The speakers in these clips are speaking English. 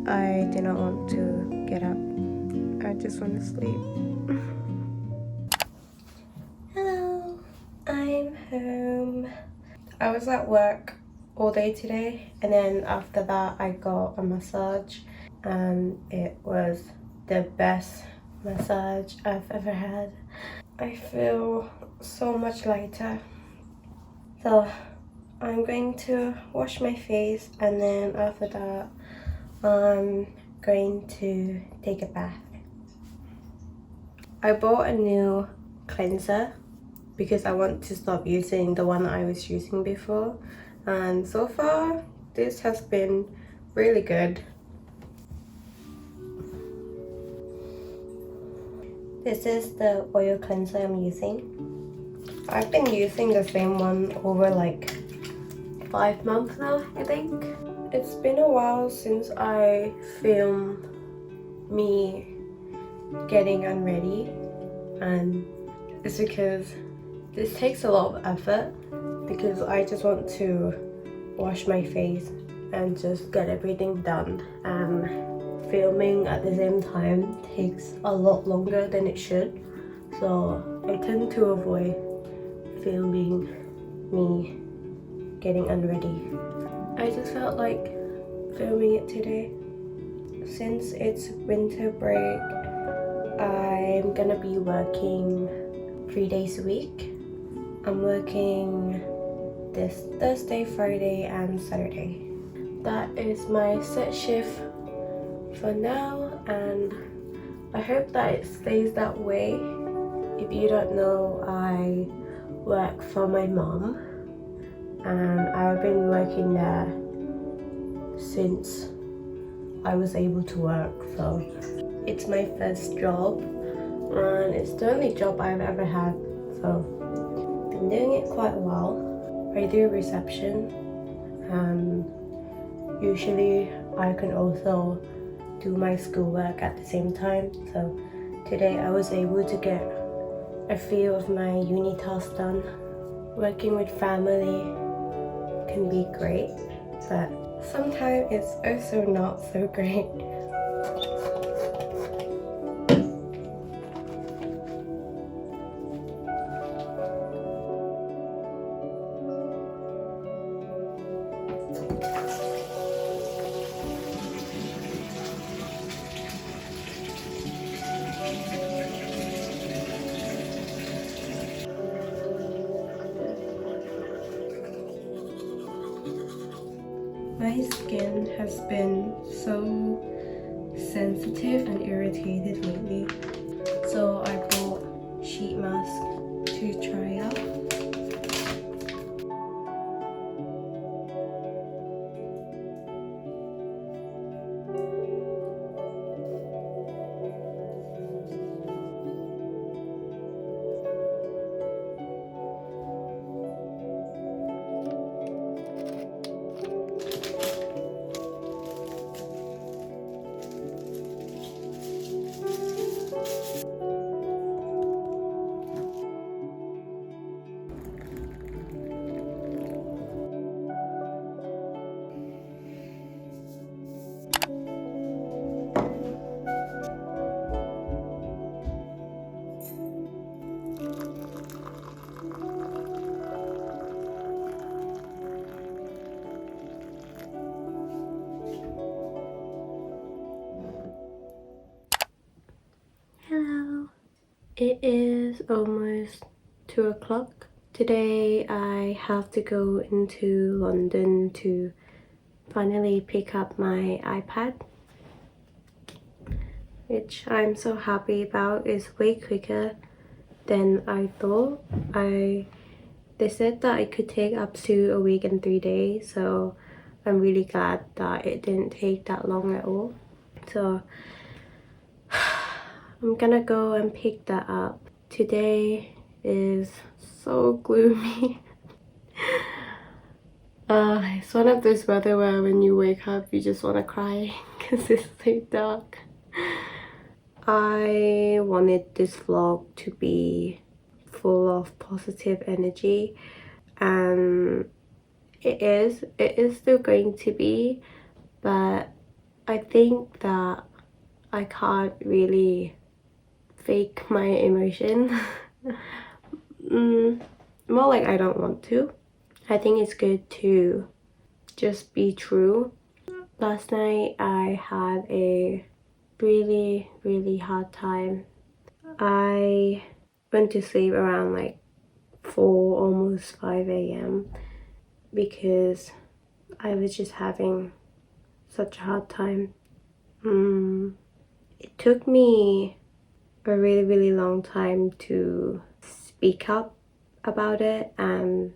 I do not want to get up. I just want to sleep. Hello, I'm home. I was at work all day today, and then after that I got a massage, and it was the best massage I've ever had. I feel so much lighter. So I'm going to wash my face, and then after that I'm going to take a bath. I bought a new cleanser because I want to stop using the one I was using before, and so far this has been really good. This is the oil cleanser I'm using. I've been using the same one over like 5 months now, I think. It's been a while since I filmed me getting unready, and it's because this takes a lot of effort, because I just want to wash my face and just get everything done, and filming at the same time takes a lot longer than it should, so I tend to avoid filming me getting unready. I just felt like filming it today. Since it's winter break, I'm gonna be working 3 days a week. I'm working this Thursday, Friday and Saturday. That is my set shift for now, and I hope that it stays that way. If you don't know, I work for my mom, and I've been working there since I was able to work, so it's my first job, and it's the only job I've ever had, so I've been doing it quite a while. I do reception, and usually I can also do my schoolwork at the same time, so today I was able to get a few of my uni tasks done. Working with family can be great, but sometimes it's also not so great. My skin has been so sensitive and irritated lately, so I bought sheet mask to try out. Hello. It is almost 2 o'clock. Today I have to go into London to finally pick up my iPad, which I'm so happy about. It's way quicker than I thought. They said that it could take up to a week and 3 days, so I'm really glad that it didn't take that long at all. So I'm gonna go and pick that up. Today is so gloomy. It's one of those weather where when you wake up you just want to cry because it's so dark. I wanted this vlog to be full of positive energy, and it is still going to be, but I think that I can't really fake my emotion. More like I don't want to. I think it's good to just be true. Last night I had a really hard time. I went to sleep around like 4, almost 5 a.m. because I was just having such a hard time. It took me a really long time to speak up about it and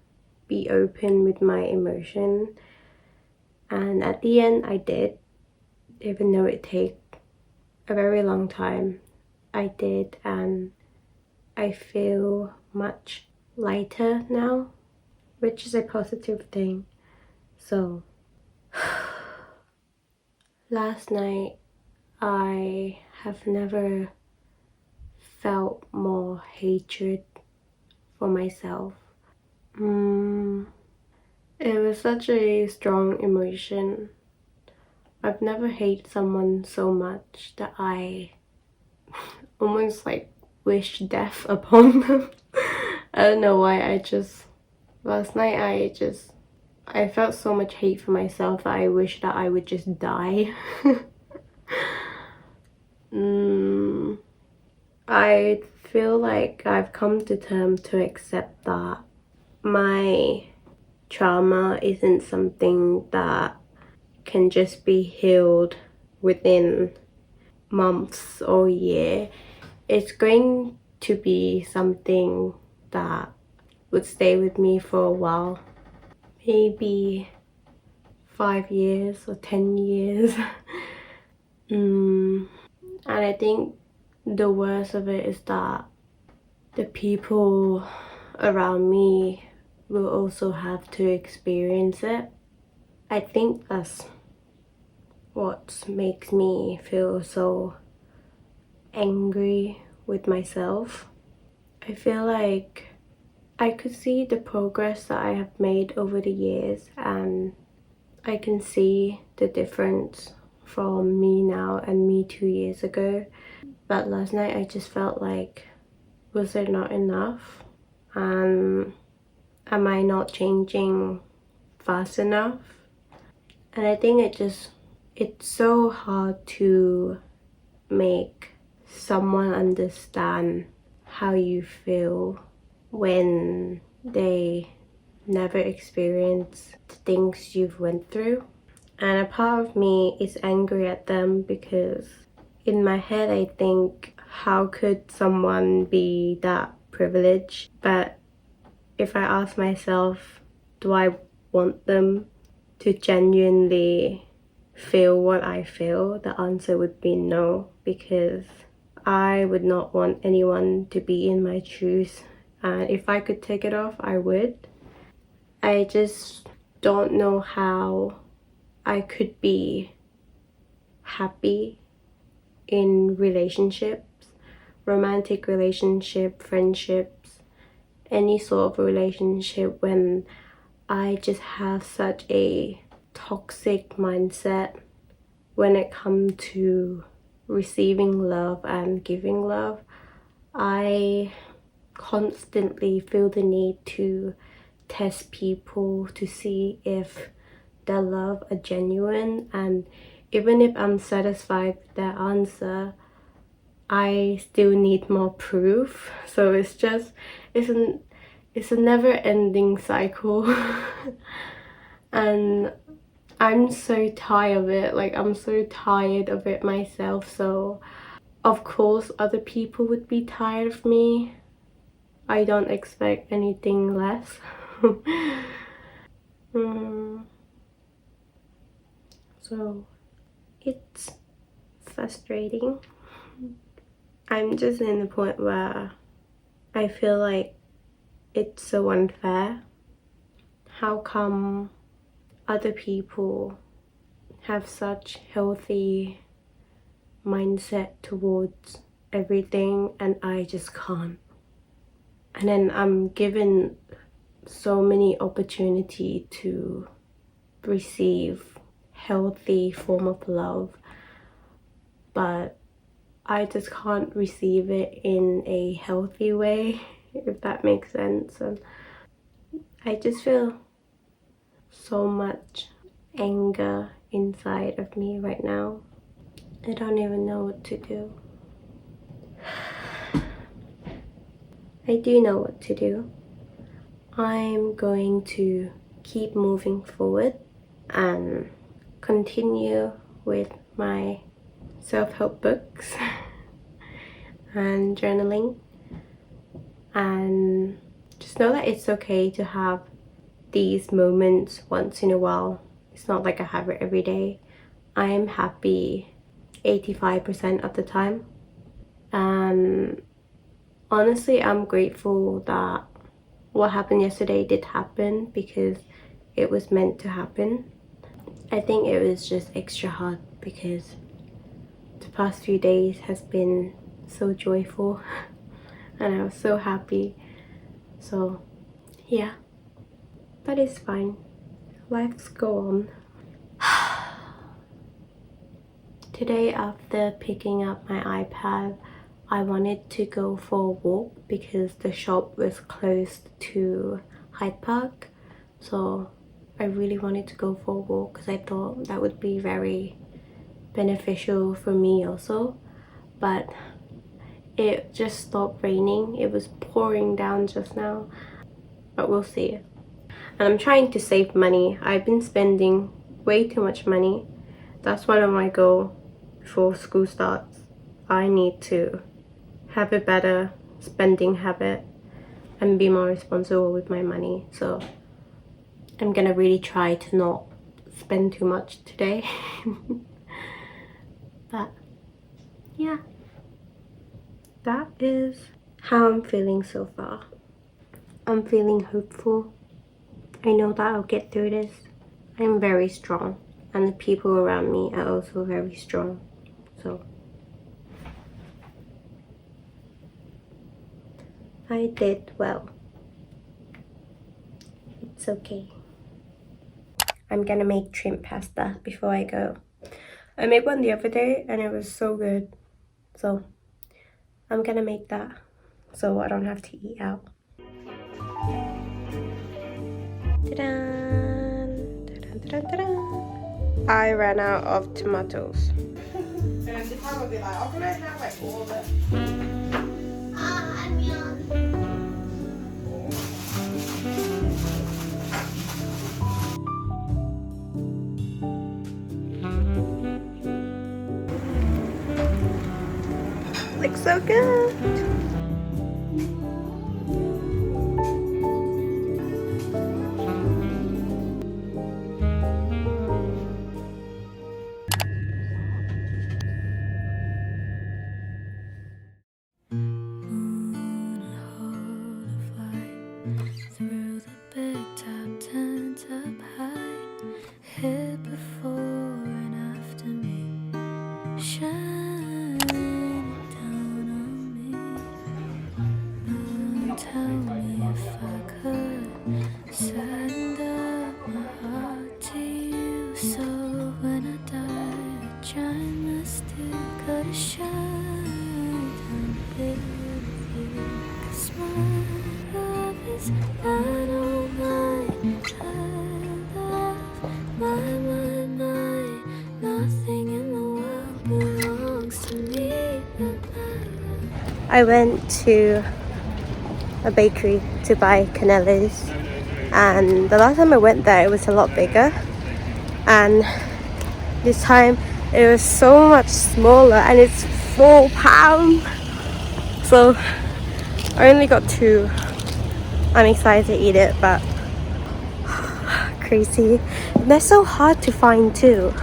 be open with my emotion, and at the end I did, even though it took a very long time. I did, and I feel much lighter now, which is a positive thing. So last night I have never felt more hatred for myself. It was such a strong emotion. I've never hated someone so much that I almost like wish death upon them. I don't know why. Last night I felt so much hate for myself that I wish that I would just die. I feel like I've come to terms to accept that my trauma isn't something that can just be healed within months or year. It's going to be something that would stay with me for a while, maybe 5 years or 10 years. And I think the worst of it is that the people around me will also have to experience it. I think that's what makes me feel so angry with myself. I feel like I could see the progress that I have made over the years, and I can see the difference from me now and me 2 years ago. But last night I just felt like, was it not enough? And am I not changing fast enough? And I think it's so hard to make someone understand how you feel when they never experience the things you've went through. And a part of me is angry at them because in my head I think, how could someone be that privileged? But if I ask myself, do I want them to genuinely feel what I feel? The answer would be no, because I would not want anyone to be in my shoes, and if I could take it off, I would. I just don't know how I could be happy in relationships, romantic relationship, friendships, any sort of relationship, when I just have such a toxic mindset when it comes to receiving love and giving love. I constantly feel the need to test people to see if their love are genuine, and even if I'm satisfied with their answer, I still need more proof. So it's a never-ending cycle. And I'm so tired of it. Like, I'm so tired of it myself, so of course other people would be tired of me. I don't expect anything less. So it's frustrating. I'm just in the point where I feel like it's so unfair. How come other people have such healthy mindset towards everything and I just can't? And then I'm given so many opportunity to receive healthy form of love, but I just can't receive it in a healthy way, if that makes sense. And I just feel so much anger inside of me right now. I don't even know what to do. I do know what to do. I'm going to keep moving forward and continue with my self-help books and journaling, and just know that it's okay to have these moments once in a while. It's not like I have it every day. I am happy 85% of the time, and honestly I'm grateful that what happened yesterday did happen, because it was meant to happen. I think it was just extra hard because the past few days has been so joyful and I was so happy. So yeah, but it's fine. Lives go on. Today, after picking up my iPad, I wanted to go for a walk because the shop was closed to Hyde Park. So I really wanted to go for a walk because I thought that would be very beneficial for me also. But it just stopped raining. It was pouring down just now, but we'll see. And I'm trying to save money. I've been spending way too much money. That's one of my goals before school starts. I need to have a better spending habit and be more responsible with my money. So I'm gonna really try to not spend too much today. But yeah, that is how I'm feeling so far. I'm feeling hopeful. I know that I'll get through this. I'm very strong, and the people around me are also very strong. So I did well. It's okay. I'm gonna make shrimp pasta before I go. I made one the other day and it was so good. So I'm gonna make that so I don't have to eat out. Ta-da! Ta-da, ta-da. I ran out of tomatoes. And the time will be like, oh, can I have like all of it? I'm young. Looks so good. Through the big top tent up high, hit before and after me, shining down on me. Tell me if I could send up my heart to you, so when I die, a giant still gotta shine down here with you. 'Cause my love is not all mine. I love my, nothing in the world belongs to me but my. I went to a bakery to buy canellas, and the last time I went there it was a lot bigger, and this time it was so much smaller and it's £4. So I only got 2. I'm excited to eat it, but crazy. They're so hard to find too.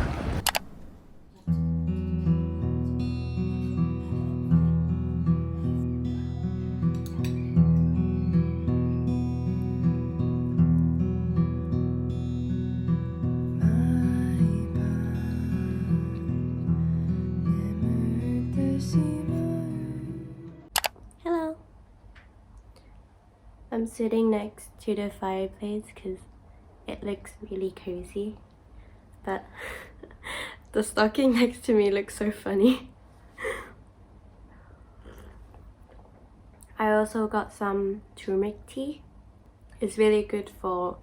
Hello. I'm sitting next to the fireplace because it looks really cozy, but the stocking next to me looks so funny. I also got some turmeric tea. It's really good for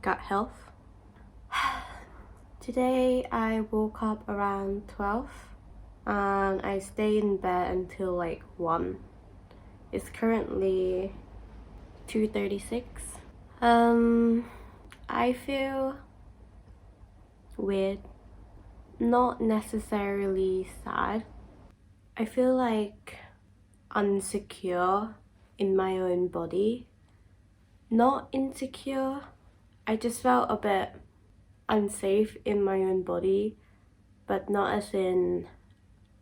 gut health. Today I woke up around 12 and I stayed in bed until like 1. It's currently 2:36. I feel weird, not necessarily sad. I feel like insecure in my own body. Not insecure, I just felt a bit unsafe in my own body, but not as in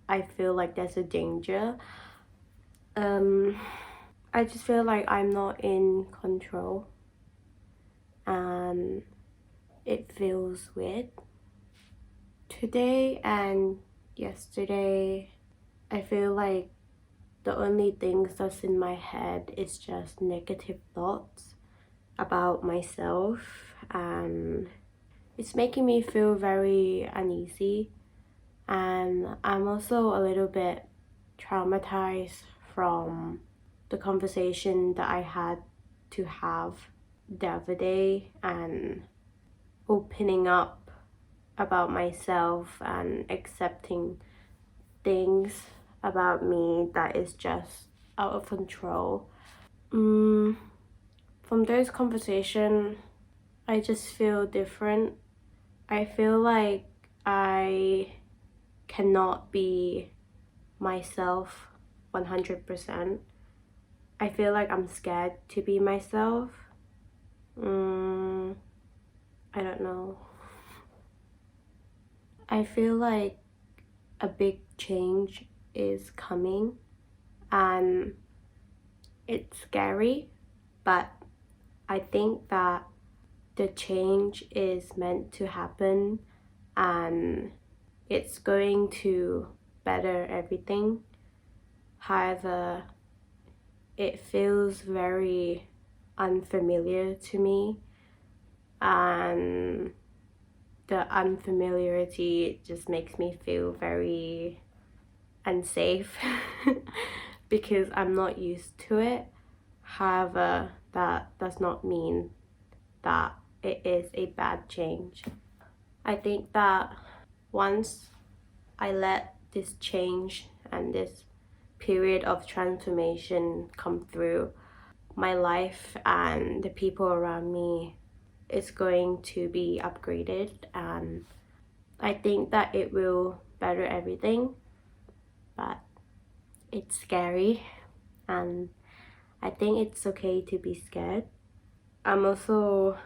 I feel like there's a danger. I just feel like I'm not in control and it feels weird. Today and yesterday, I feel like the only things that's in my head is just negative thoughts about myself, and it's making me feel very uneasy. And I'm also a little bit traumatized from the conversation that I had to have the other day and opening up about myself and accepting things about me that is just out of control. From those conversations, I just feel different. I feel like I cannot be myself 100%. I feel like I'm scared to be myself. I don't know. I feel like a big change is coming and it's scary, but I think that the change is meant to happen and it's going to better everything. However, it feels very unfamiliar to me, and the unfamiliarity just makes me feel very unsafe because I'm not used to it. However, that does not mean that it is a bad change. I think that once I let this change and this period of transformation come through, my life and the people around me is going to be upgraded, and I think that it will better everything, but it's scary and I think it's okay to be scared. I'm also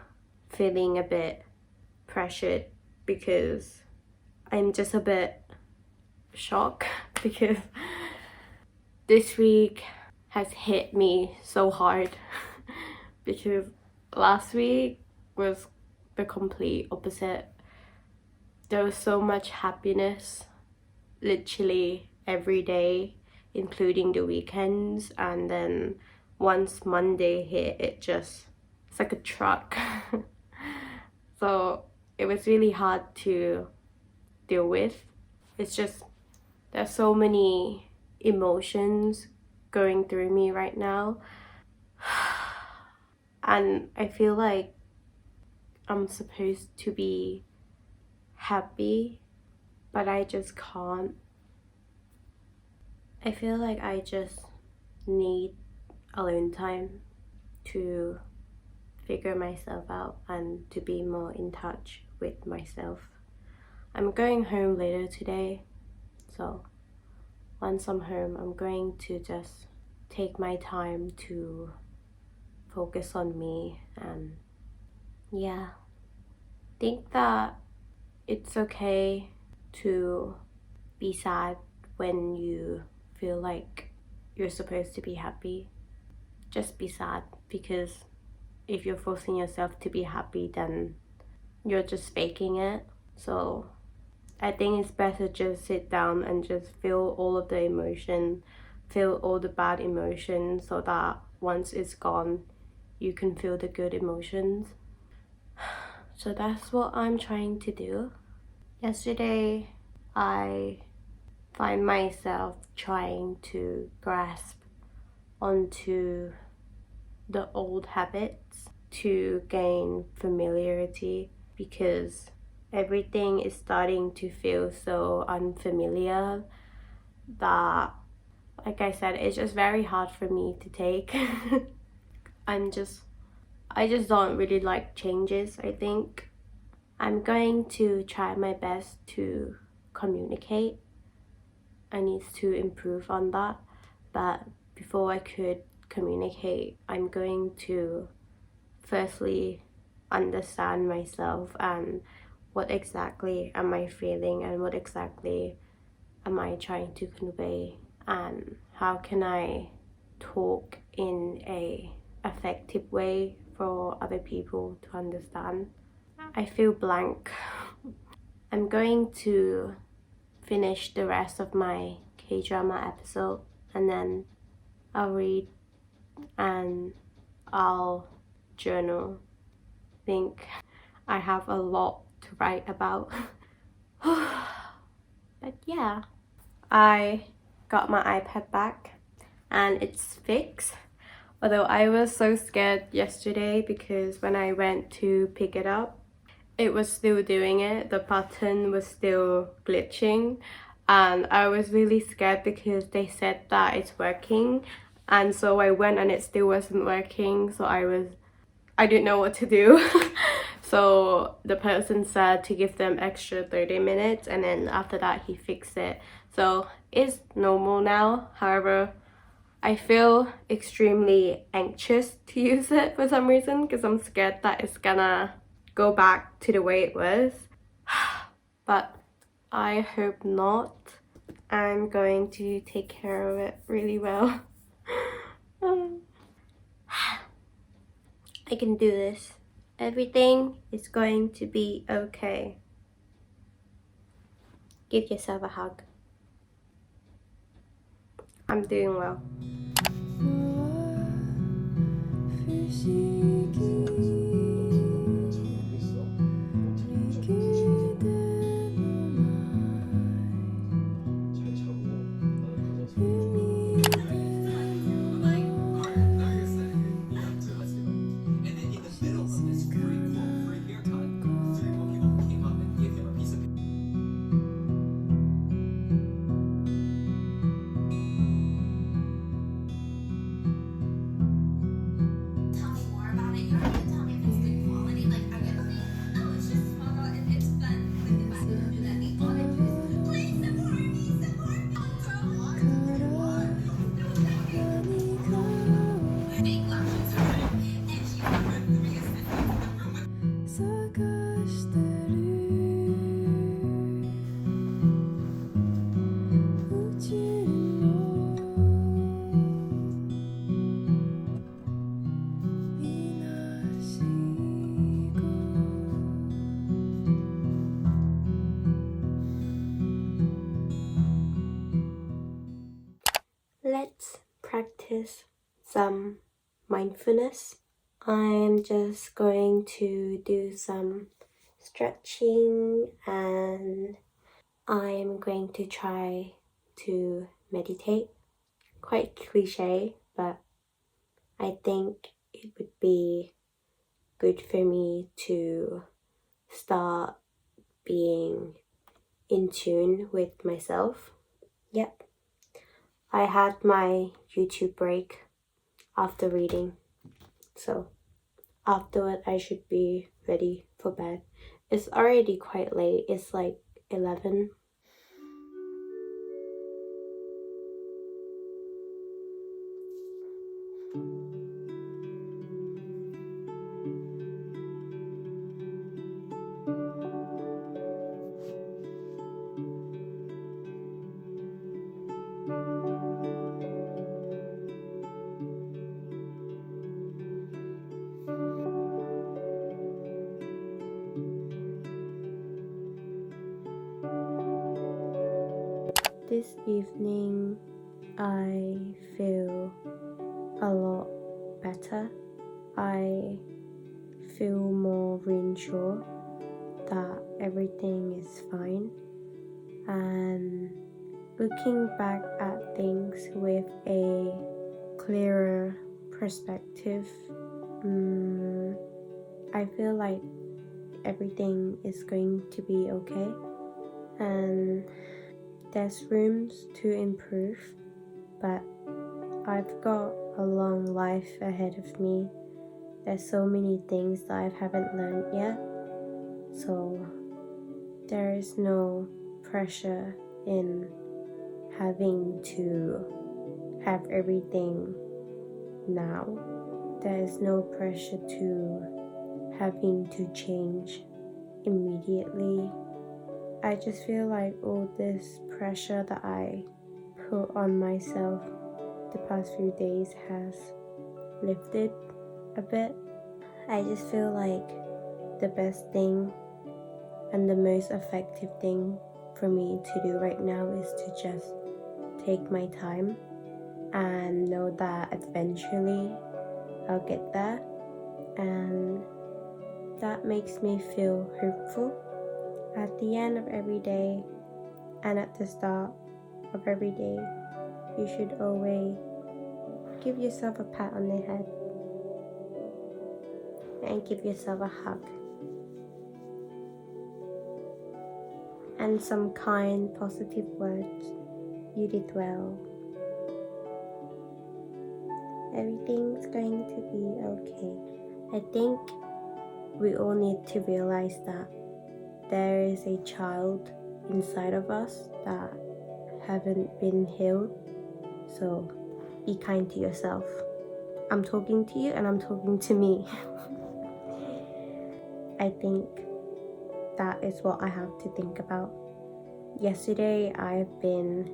feeling a bit pressured because I'm just a bit shocked because this week has hit me so hard because last week was the complete opposite. There was so much happiness literally every day, including the weekends, and then once Monday hit, it's like a truck. So it was really hard to deal with. It's just there's so many emotions going through me right now, and I feel like I'm supposed to be happy, but I just can't. I feel like I just need alone time to figure myself out and to be more in touch with myself. I'm going home later today, so once I'm home, I'm going to just take my time to focus on me, and yeah, think that it's okay to be sad when you feel like you're supposed to be happy. Just be sad, because if you're forcing yourself to be happy, then you're just faking it. So I think it's better just sit down and just feel all of the emotion, feel all the bad emotions, so that once it's gone, you can feel the good emotions. So that's what I'm trying to do. Yesterday, I find myself trying to grasp onto the old habits to gain familiarity, because everything is starting to feel so unfamiliar that, like I said, it's just very hard for me to take. I just don't really like changes, I think. I'm going to try my best to communicate. I need to improve on that. But before I could communicate, I'm going to firstly understand myself and what exactly am I feeling and what exactly am I trying to convey, and how can I talk in a effective way for other people to understand. I feel blank. I'm going to finish the rest of my K-drama episode, and then I'll read and I'll journal. I think I have a lot to write about. But yeah, I got my iPad back and it's fixed. Although I was so scared yesterday because when I went to pick it up, it was still doing it. The button was still glitching, and I was really scared because they said that it's working, and so I went and it still wasn't working. So I didn't know what to do. So the person said to give them extra 30 minutes, and then after that he fixed it. So it's normal now. However, I feel extremely anxious to use it for some reason because I'm scared that it's gonna go back to the way it was. But I hope not. I'm going to take care of it really well. I can do this. Everything is going to be okay. Give yourself a hug. I'm doing well. Let's practice some mindfulness. I'm just going to do some stretching, and I'm going to try to meditate. Quite cliche, but I think it would be good for me to start being in tune with myself. Yep. I had my YouTube break after reading, so afterward I should be ready for bed. It's already quite late. It's like 11. This evening I feel a lot better. I feel more reassured that everything is fine, and looking back at things with a clearer perspective. I feel like everything is going to be okay, and there's rooms to improve, but I've got a long life ahead of me. There's so many things that I haven't learned yet, so there is no pressure in having to have everything now. There is no pressure to having to change immediately. I just feel like all this pressure that I put on myself the past few days has lifted a bit. I just feel like the best thing and the most effective thing for me to do right now is to just take my time and know that eventually I'll get there, and that makes me feel hopeful. At the end of every day and at the start of every day, you should always give yourself a pat on the head and give yourself a hug and some kind, positive words. You did well. Everything's going to be okay. I think we all need to realize that there is a child inside of us that haven't been healed. So be kind to yourself. I'm talking to you and I'm talking to me. I think that is what I have to think about. Yesterday I've been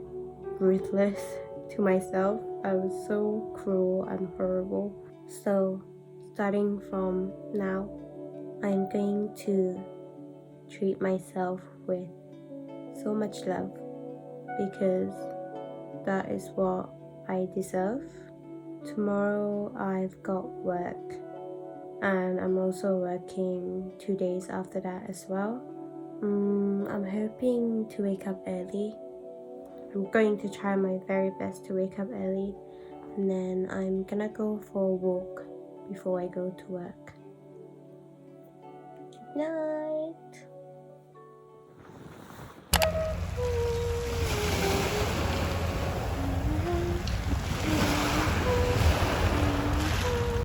ruthless to myself. I was so cruel and horrible. So starting from now, I'm going to treat myself with so much love, because that is what I deserve. Tomorrow I've got work, and I'm also working 2 days after that as well. I'm hoping to wake up early. I'm going to try my very best to wake up early, and then I'm gonna go for a walk before I go to work. Good night.